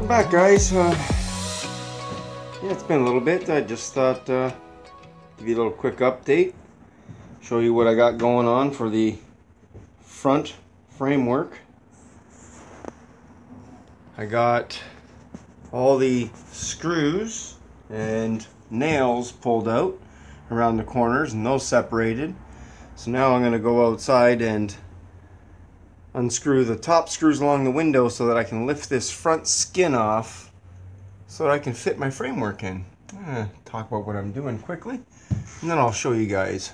Welcome back, guys. Yeah, it's been a little bit. I just thought give you a little quick update, show you what I got going on for the front framework. I got all the screws and nails pulled out around the corners and those separated. So now I'm going to go outside and unscrew the top screws along the window so that I can lift this front skin off so that I can fit my framework in. I'm going to talk about what I'm doing quickly and then I'll show you guys.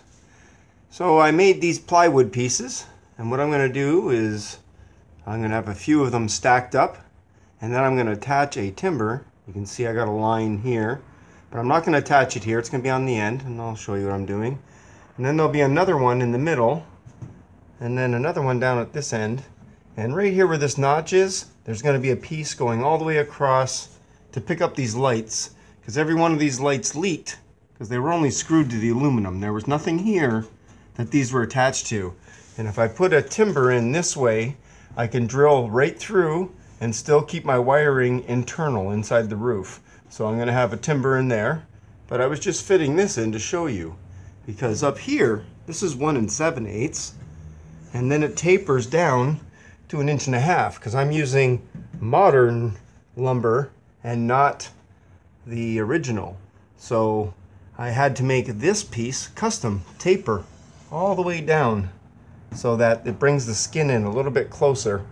So I made these plywood pieces, and what I'm going to do is I'm going to have a few of them stacked up, and then I'm going to attach a timber. You can see I got a line here, but I'm not going to attach it here. It's going to be on the end, and I'll show you what I'm doing. And then there'll be another one in the middle, and then another one down at this end. And right here where this notch is, there's going to be a piece going all the way across to pick up these lights, because every one of these lights leaked because they were only screwed to the aluminum. There was nothing here that these were attached to. And if I put a timber in this way, I can drill right through and still keep my wiring internal inside the roof. So I'm going to have a timber in there, but I was just fitting this in to show you, because up here this is 1 7/8, and then it tapers down to 1.5 inches because I'm using modern lumber and not the original. So I had to make this piece custom taper all the way down so that it brings the skin in a little bit closer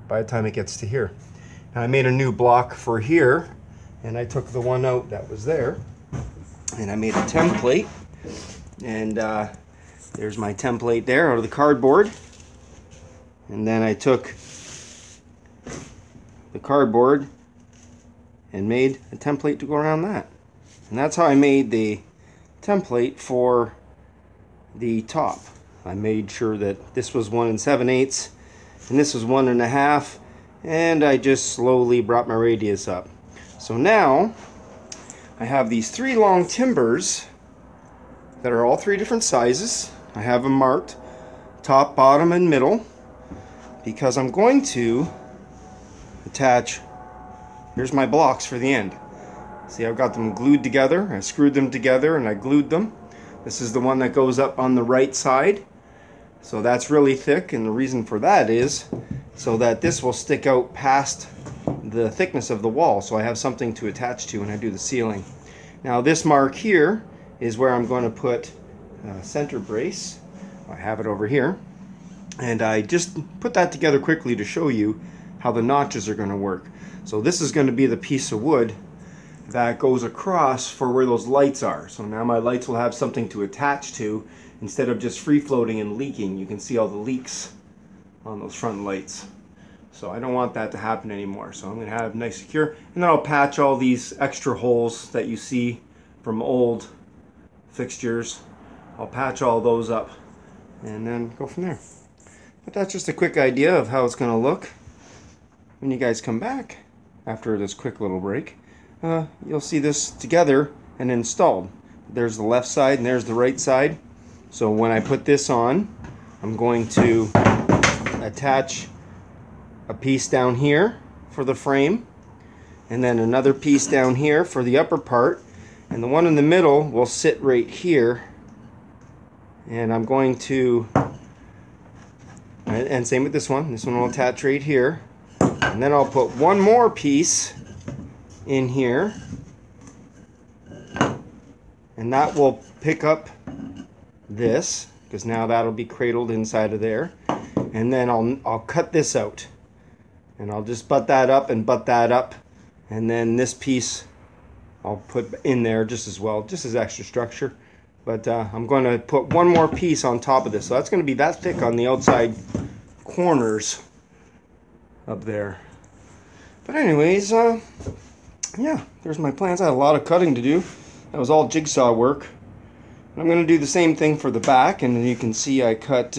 by the time it gets to here. Now I made a new block for here, and I took the one out that was there and I made a template, and there's my template there out of the cardboard. And then I took the cardboard and made a template to go around that. And that's how I made the template for the top. I made sure that this was 1 7/8 and this was 1.5, and I just slowly brought my radius up. So now I have these 3 long timbers that are all 3 different sizes. I have them marked top, bottom, and middle, because I'm going to attach, here's my blocks for the end. See, I've got them glued together. I screwed them together and I glued them. This is the one that goes up on the right side. So that's really thick, and the reason for that is so that this will stick out past the thickness of the wall, so I have something to attach to when I do the ceiling. Now this mark here is where I'm going to put a center brace. I have it over here. And I just put that together quickly to show you how the notches are going to work. So this is going to be the piece of wood that goes across for where those lights are. So now my lights will have something to attach to instead of just free floating and leaking. You can see all the leaks on those front lights. So I don't want that to happen anymore. So I'm going to have nice secure, and then I'll patch all these extra holes that you see from old fixtures. I'll patch all those up and then go from there. But that's just a quick idea of how it's going to look when you guys come back after this quick little break. You'll see this together and installed. There's the left side and there's the right side. So when I put this on, I'm going to attach a piece down here for the frame, and then another piece down here for the upper part, and the one in the middle will sit right here. And I'm going to, and same with this one will attach right here, and then I'll put one more piece in here, and that will pick up this, because now that'll be cradled inside of there. And then I'll cut this out, and I'll just butt that up and butt that up, and then this piece I'll put in there just as well, just as extra structure. But I'm going to put one more piece on top of this, so that's going to be that thick on the outside corners up there. But anyways, yeah, there's my plans. I had a lot of cutting to do. That was all jigsaw work. And I'm going to do the same thing for the back, and you can see I cut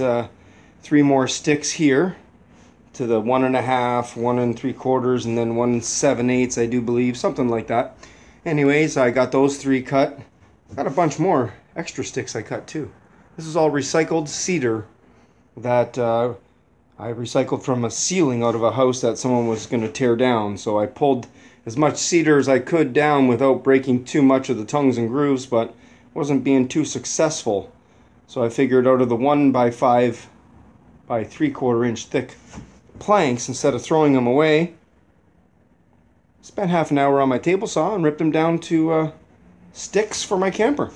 3 more sticks here to the 1.5, 1 3/4, and then 1 7/8, I do believe, something like that. Anyways, I got those 3 cut. Got a bunch more extra sticks I cut too. This is all recycled cedar that I recycled from a ceiling out of a house that someone was going to tear down. So I pulled as much cedar as I could down without breaking too much of the tongues and grooves, but wasn't being too successful. So I figured out of the 1 by 5 by 3/4 inch thick planks, instead of throwing them away, spent half an hour on my table saw and ripped them down to sticks for my camper.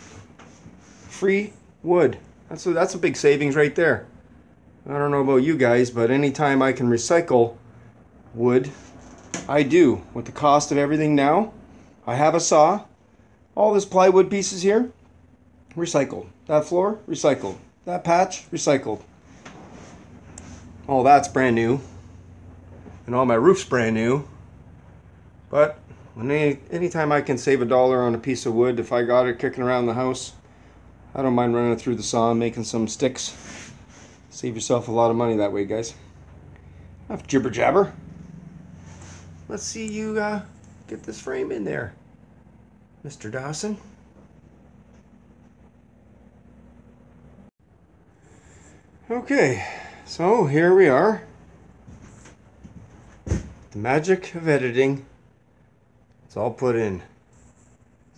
Free wood. That's a big savings right there. I don't know about you guys, but anytime I can recycle wood, I do. With the cost of everything now, I have a saw. All this plywood pieces here, recycled. That floor, recycled. That patch, recycled. All that's brand new. And all my roof's brand new. But anytime I can save $1 on a piece of wood, if I got it kicking around the house, I don't mind running it through the saw and making some sticks. Save yourself a lot of money that way, guys. Enough jibber jabber. Let's see you get this frame in there, Mr. Dawson. Okay, so here we are. The magic of editing. It's all put in.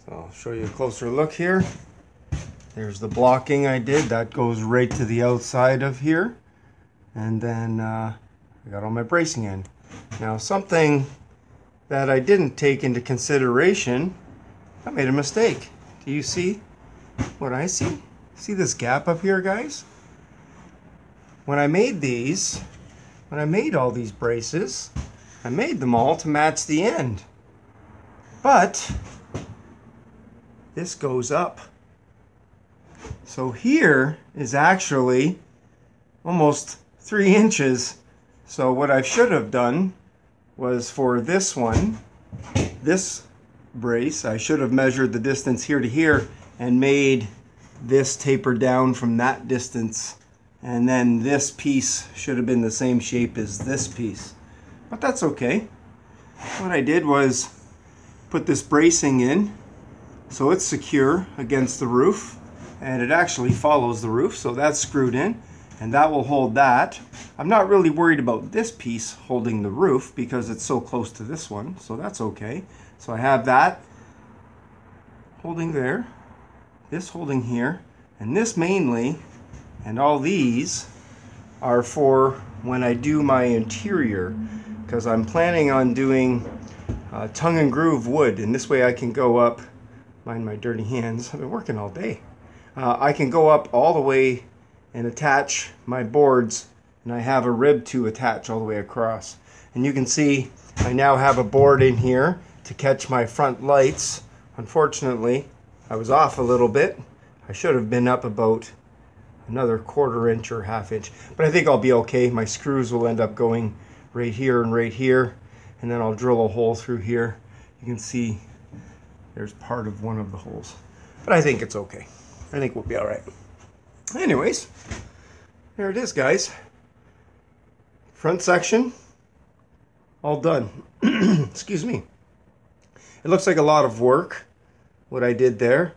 So I'll show you a closer look here. There's the blocking I did. That goes right to the outside of here. And then I got all my bracing in. Now something that I didn't take into consideration, I made a mistake. Do you see what I see? See this gap up here, guys? When I made these, when I made all these braces, I made them all to match the end. But this goes up. So here is actually almost 3 inches. So what I should have done was for this one, this brace, I should have measured the distance here to here and made this taper down from that distance. And then this piece should have been the same shape as this piece. But that's okay. What I did was put this bracing in so it's secure against the roof, and it actually follows the roof, so that's screwed in and that will hold that. I'm not really worried about this piece holding the roof because it's so close to this one, so that's okay. So I have that holding there, this holding here, and this mainly, and all these are for when I do my interior, because I'm planning on doing tongue and groove wood, and this way I can go up, mind my dirty hands, I've been working all day. I can go up all the way and attach my boards, and I have a rib to attach all the way across. And you can see I now have a board in here to catch my front lights. Unfortunately, I was off a little bit. I should have been up about another 1/4 inch or 1/2 inch, but I think I'll be okay. My screws will end up going right here, and then I'll drill a hole through here. You can see there's part of one of the holes, but I think it's okay. I think we'll be all right. Anyways, there it is, guys. Front section, all done. Excuse me. It looks like a lot of work, what I did there,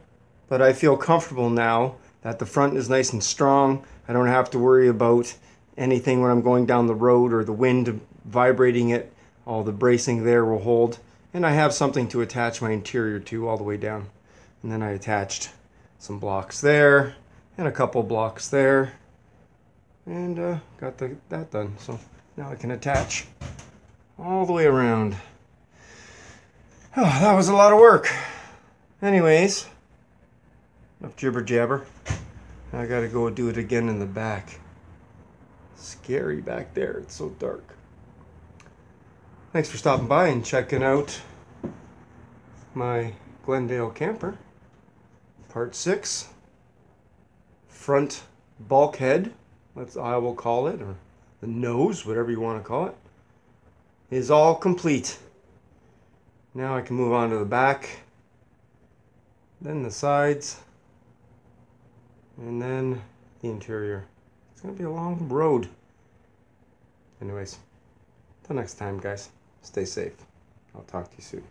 but I feel comfortable now that the front is nice and strong. I don't have to worry about anything when I'm going down the road or the wind vibrating it. All the bracing there will hold. And I have something to attach my interior to all the way down. And then I attached some blocks there and a couple blocks there. And got that done. So now I can attach all the way around. Oh, that was a lot of work. Anyways, enough jibber jabber. I gotta go do it again in the back. Scary back there, it's so dark. Thanks for stopping by and checking out my Glendale camper. Part 6. Front bulkhead, I will call it, or the nose, whatever you want to call it, is all complete. Now I can move on to the back, then the sides, and then the interior. It's going to be a long road. Anyways, till next time, guys. Stay safe. I'll talk to you soon.